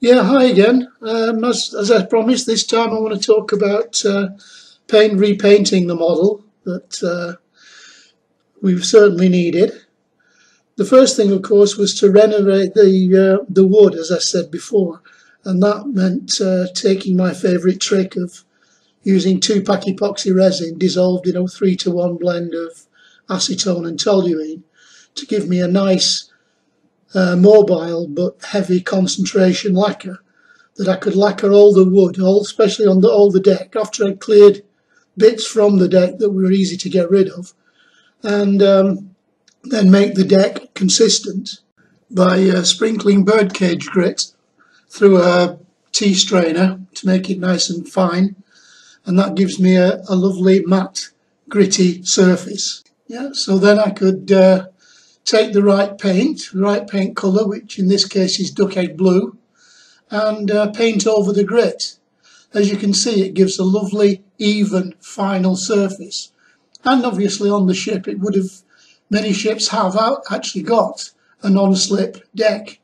Yeah, hi again. As I promised, this time I want to talk about repainting the model that we've certainly needed. The first thing, of course, was to renovate the wood, as I said before, and that meant taking my favourite trick of using 2-pack epoxy resin dissolved in a 3-to-1 blend of acetone and toluene to give me a nice mobile but heavy concentration lacquer that I could lacquer all the wood, especially on all the deck, after I'd cleared bits from the deck that were easy to get rid of, and then make the deck consistent by sprinkling birdcage grit through a tea strainer to make it nice and fine, and that gives me a lovely matte gritty surface. Yeah, so then I could take the right paint colour, which in this case is duck egg blue, and paint over the grit. As you can see, it gives a lovely even final surface, and obviously on the ship many ships have actually got a non-slip deck.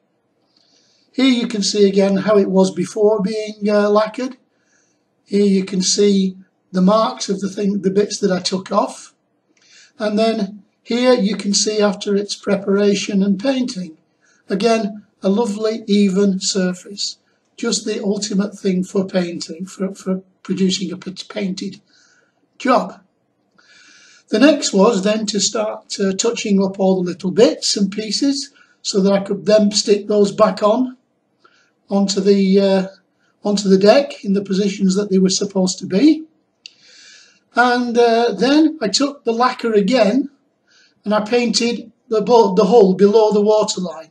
Here you can see again how it was before being lacquered. Here you can see the marks of the bits that I took off, and then here you can see after its preparation and painting. Again, a lovely even surface. Just the ultimate thing for painting, for producing a painted job. The next was then to start touching up all the little bits and pieces so that I could then stick those back onto the deck in the positions that they were supposed to be. And then I took the lacquer again and I painted the hole below the waterline.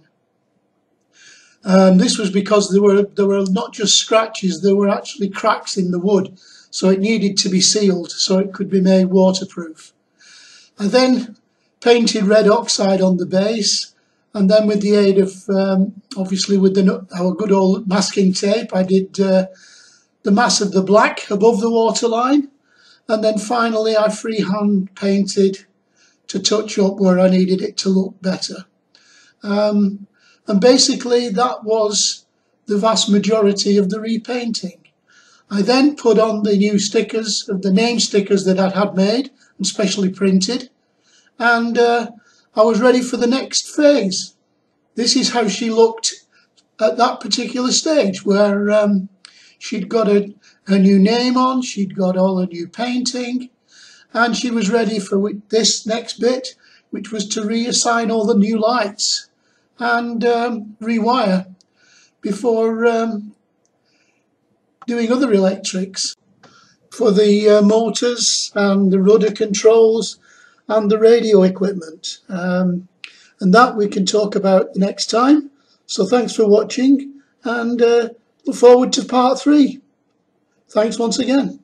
This was because there were not just scratches, there were actually cracks in the wood, so it needed to be sealed so it could be made waterproof. I then painted red oxide on the base, and then with the aid of, obviously with our good old masking tape, I did the mass of the black above the waterline, and then finally I freehand painted to touch up where I needed it to look better. And basically that was the vast majority of the repainting. I then put on the new stickers, the name stickers that I'd had made and specially printed, and I was ready for the next phase. This is how she looked at that particular stage, where she'd got her new name on, she'd got all her new painting, and she was ready for this next bit, which was to reassign all the new lights and rewire before doing other electrics for the motors and the rudder controls and the radio equipment. And that we can talk about next time. So thanks for watching, and look forward to part 3. Thanks once again.